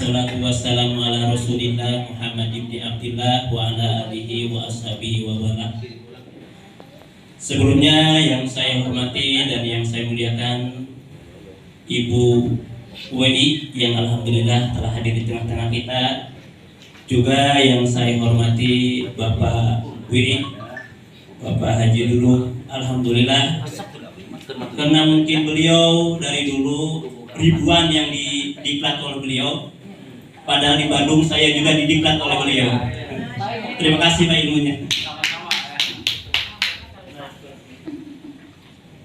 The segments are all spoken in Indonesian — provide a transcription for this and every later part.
Wassalatu wassalamu ala Rasulillah Muhammad ibn Abdillah wa ala alihi wa ashabihi wa wala. Sebelumnya yang saya hormati dan yang saya muliakan Ibu Weli yang alhamdulillah telah hadir di tengah-tengah kita. Juga yang saya hormati Bapak Wili, Bapak Haji Lulu, alhamdulillah karena mungkin beliau dari dulu ribuan yang didiklat oleh beliau, padahal di Bandung saya juga didiklat oleh beliau. Terima kasih Pak ilmunya.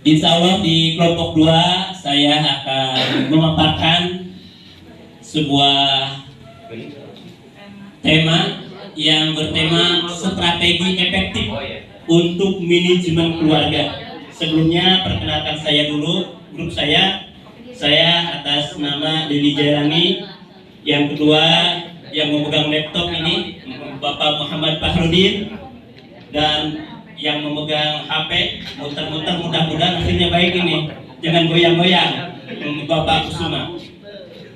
Insya Allah di kelompok 2 saya akan memaparkan sebuah tema yang bertema strategi efektif untuk manajemen keluarga. Sebelumnya perkenalkan saya dulu, grup saya atas nama Deni Jairani. Yang kedua yang memegang laptop ini Bapak Muhammad Fahrudin, dan yang memegang HP muter-muter, mudah-mudahan hasilnya baik ini, jangan goyang-goyang, Bapak Kusuma.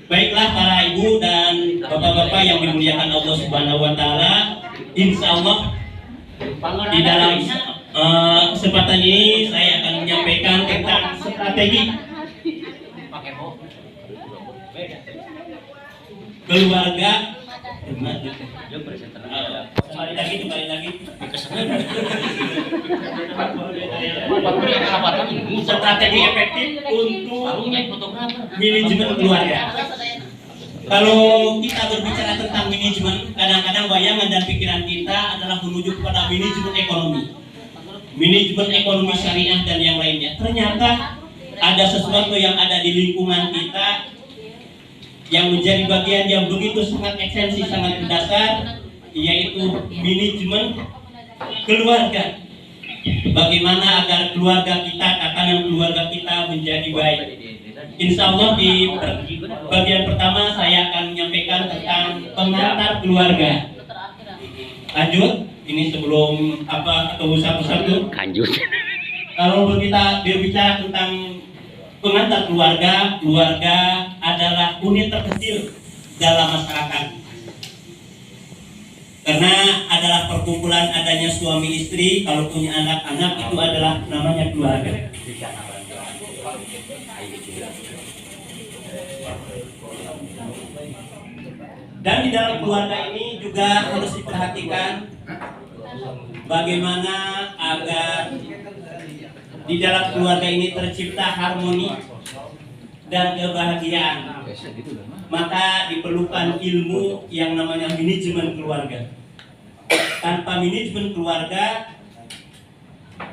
Baiklah para ibu dan bapak-bapak yang dimuliakan Allah Subhanahu wa taala, insya Allah di dalam kesempatan ini saya akan menyampaikan tentang strategi keluarga. Kembali lagi. Strategi efektif untuk manajemen keluarga. Kalau kita berbicara tentang manajemen, kadang-kadang bayangan dan pikiran kita adalah menuju kepada manajemen ekonomi syariah dan yang lainnya. Ternyata ada sesuatu yang ada di lingkungan kita yang menjadi bagian yang begitu sangat esensi, sangat mendasar, yaitu manajemen keluarga. Bagaimana agar keluarga kita, tatanan keluarga kita menjadi baik. Insya Allah di bagian pertama saya akan menyampaikan tentang pengantar keluarga. Lanjut, ini sebelum atau satu-satu. Kalau kita berbicara tentang pengantar keluarga, keluarga adalah unit terkecil dalam masyarakat. Karena adalah perkumpulan adanya suami istri, kalau punya anak-anak itu adalah namanya keluarga. Dan di dalam keluarga ini juga harus diperhatikan bagaimana agar di dalam keluarga ini tercipta harmoni dan kebahagiaan. Maka diperlukan ilmu yang namanya manajemen keluarga. Tanpa manajemen keluarga,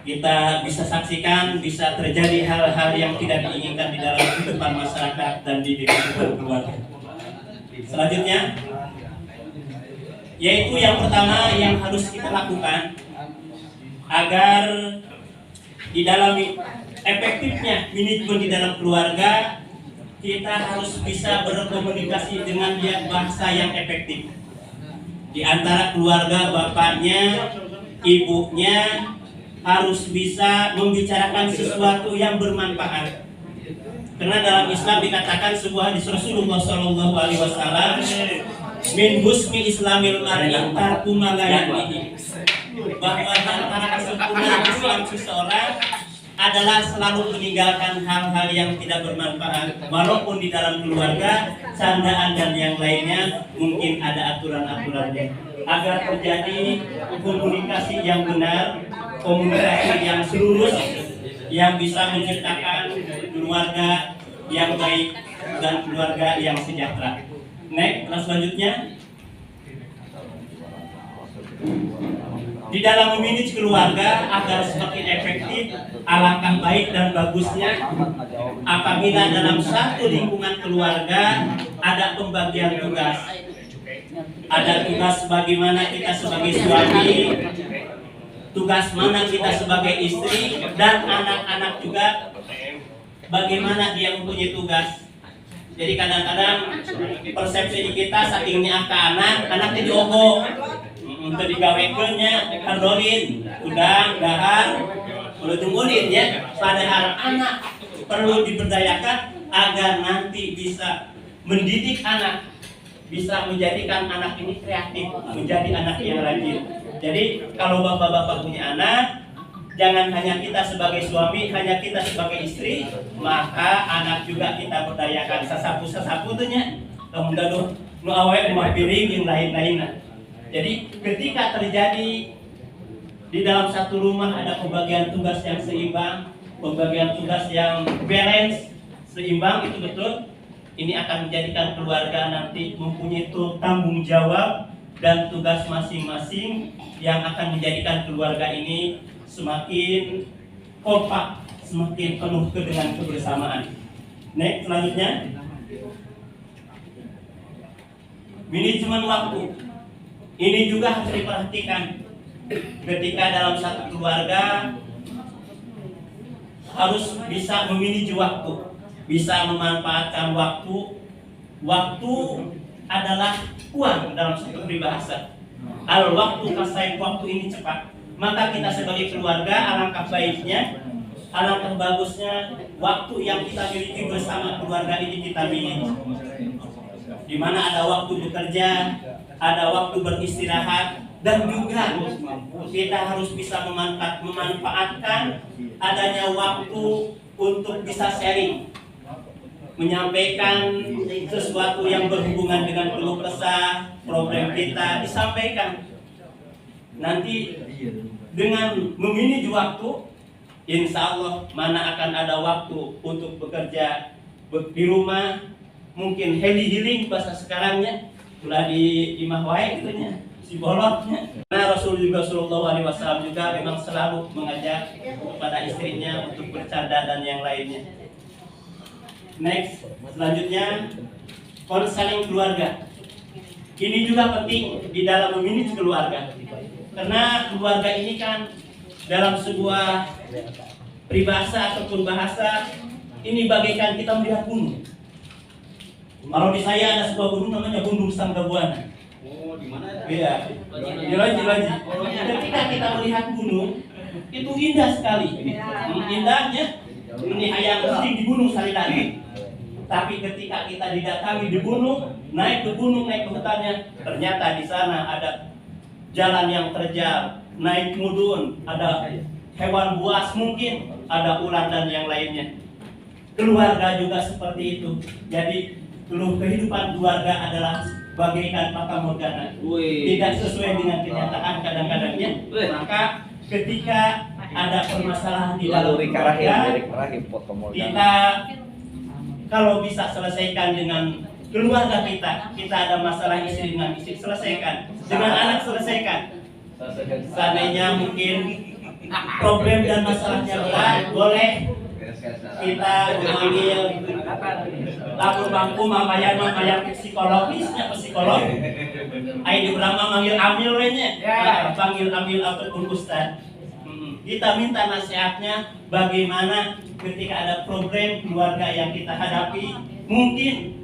kita bisa saksikan bisa terjadi hal-hal yang tidak diinginkan di dalam kehidupan masyarakat dan di kehidupan keluarga. Selanjutnya, yaitu yang pertama yang harus kita lakukan agar di dalam efektifnya manajemen di dalam keluarga, kita harus bisa berkomunikasi dengan bahasa yang efektif. Di antara keluarga, bapaknya, ibunya harus bisa membicarakan sesuatu yang bermanfaat. Karena dalam Islam dikatakan sebuah hadis Rasulullah Shallallahu Alaihi Wasallam, min husni Islamil mar'i tarku ma la ya'nihi, bahwa antara kesempurnaan Islam seseorang adalah selalu meninggalkan hal-hal yang tidak bermanfaat. Walaupun di dalam keluarga, candaan dan yang lainnya mungkin ada aturan-aturannya, agar terjadi komunikasi yang benar, komunikasi yang lurus, yang bisa menciptakan keluarga yang baik dan keluarga yang sejahtera. Next, selanjutnya, di dalam memanage keluarga agar semakin efektif, alangkah baik dan bagusnya apabila dalam satu lingkungan keluarga ada pembagian tugas. Ada tugas bagaimana kita sebagai suami, tugas mana kita sebagai istri, dan anak-anak juga bagaimana dia mempunyai tugas. Jadi kadang-kadang persepsi di kita sakingnya ke anak diogo untuk digawekannya, kardolin, udang, dahar, perlu tungguin ya. Padahal anak perlu diberdayakan agar nanti bisa mendidik anak bisa menjadikan anak ini kreatif, menjadi anak yang rajin. Jadi kalau bapak-bapak punya anak, jangan hanya kita sebagai suami, hanya kita sebagai istri, maka anak juga kita berdayakan. Sasapu-sasapu tuh nya, kemudian nu awet rumah piring yang lain-lainnya. Jadi ketika terjadi di dalam satu rumah ada pembagian tugas yang seimbang, pembagian tugas yang balance, seimbang, itu betul. Ini akan menjadikan keluarga nanti mempunyai tanggung jawab dan tugas masing-masing yang akan menjadikan keluarga ini semakin kompak, semakin penuh dengan kebersamaan. Next, selanjutnya, manajemen waktu. Ini juga harus diperhatikan ketika dalam satu keluarga harus bisa memanage waktu, bisa memanfaatkan waktu. Waktu adalah uang dalam satu peribahasa. Al waktu kasih, waktu ini cepat. Maka kita sebagai keluarga, alangkah baiknya, alangkah bagusnya waktu yang kita miliki bersama keluarga ini kita miliki. Di mana ada waktu bekerja, ada waktu beristirahat, dan juga kita harus bisa memanfaatkan adanya waktu untuk bisa sharing, menyampaikan sesuatu yang berhubungan dengan keluh kesah, problem kita disampaikan. Nanti dengan memanage waktu, insya Allah mana akan ada waktu untuk bekerja di rumah, mungkin healing bahasa sekarangnya, sudah di imah wae gitunya, si bolotnya. Nah Rasul juga Sallallahu Alaihi Wasallam juga memang selalu mengajak kepada istrinya untuk bercanda dan yang lainnya. Next, selanjutnya konseling keluarga. Ini juga penting di dalam memanage keluarga. Karena keluarga ini kan dalam sebuah peribahasa ataupun bahasa ini bagaikan kita melihat gunung. Kalau di saya ada sebuah gunung namanya Gunung Sanggabuana. Oh, di mana? Iya. Di Loji. Ketika kita melihat gunung itu indah sekali. Indahnya ini ayam penting di gunung Salidani. Tapi ketika kita didatangi di gunung, naik ke hutannya, ternyata di sana ada jalan yang terjal, naik mudun, ada hewan buas mungkin, ada ular dan yang lainnya. Keluarga juga seperti itu. Jadi kehidupan keluarga adalah bagaikan fata morgana, tidak sesuai dengan kenyataan kadang-kadangnya. Maka ketika ada permasalahan di dalam keluarga, kita kalau bisa selesaikan dengan keluarga kita ada masalah istri dengan istri, selesaikan. Dengan anak, selesaikan. Seandainya mungkin problem dan masalahnya berat, boleh kita memanggil lapor bangku mamayar psikologisnya, psikolog. Ayo Brahma manggil amil lainnya, panggil amil ataupun ustad. Kita minta nasihatnya bagaimana ketika ada problem keluarga yang kita hadapi, mungkin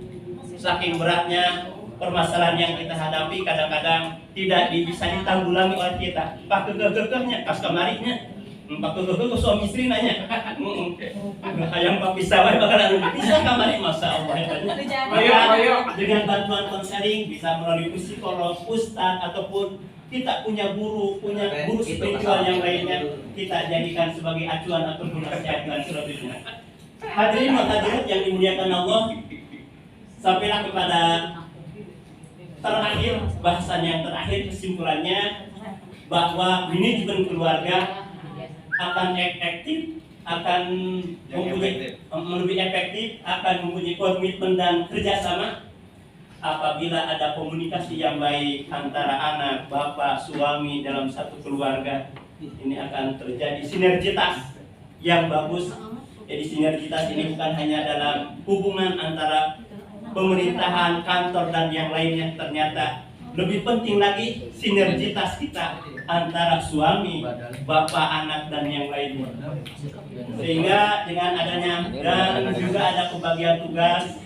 saking beratnya permasalahan yang kita hadapi kadang-kadang tidak bisa ditanggulangi oleh kita. Pak kekehnya, pas kemarinya, pak kekeh suami istri nanya, ayam pak bisa, bakalan bisa kamari, masa Allah hebatnya. Maka dengan bantuan konseling bisa melalui psikolog, ustad ataupun kita punya guru spiritual yang lainnya, kita jadikan sebagai acuan ataupun nasihat dan sebagainya. Hadirin dan hadirat yang dimuliakan Allah, sampailah kepada terakhir, bahasan yang terakhir, kesimpulannya bahwa manajemen keluarga akan efektif, akan lebih efektif, akan mempunyai komitmen dan kerjasama apabila ada komunikasi yang baik antara anak, bapak, suami dalam satu keluarga. Ini akan terjadi sinergitas yang bagus. Jadi sinergitas ini bukan hanya dalam hubungan antara pemerintahan, kantor dan yang lainnya, ternyata lebih penting lagi sinergitas kita antara suami, bapak, anak dan yang lainnya. Sehingga dengan adanya dan juga ada pembagian tugas,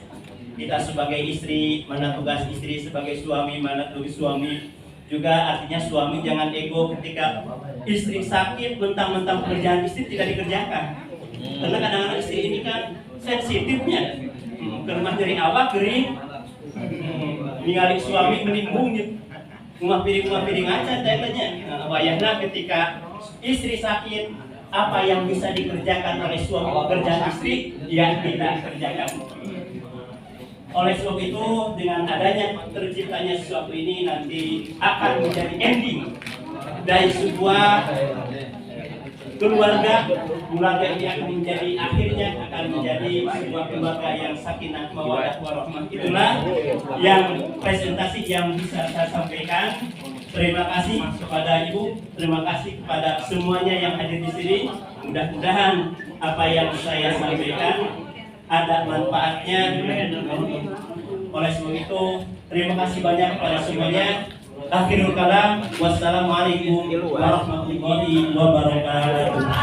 kita sebagai istri, mana tugas istri, sebagai suami, mana tugas suami. Juga artinya suami jangan ego ketika istri sakit, mentang-mentang pekerjaan istri tidak dikerjakan. Karena kadang-kadang istri ini kan sensitifnya, kermas dari awal kering, ningali suami menimbung gitu. Rumah piring aja tanya. Wayahna ketika istri sakit, apa yang bisa dikerjakan oleh suami pekerjaan istri yang kita kerjakan. Oleh sebab itu, dengan adanya terciptanya sesuatu ini nanti akan menjadi ending dari sebuah keluarga ini akan menjadi akhirnya akan menjadi sebuah keluarga yang sakinah mawaddah warahmah. Itulah yang presentasi yang bisa saya sampaikan. Terima kasih kepada Ibu, terima kasih kepada semuanya yang hadir di sini. Mudah-mudahan apa yang saya sampaikan ada manfaatnya. Oleh sebab itu, terima kasih banyak kepada semuanya. Akhirul kalam, wassalamualaikum warahmatullahi wabarakatuh.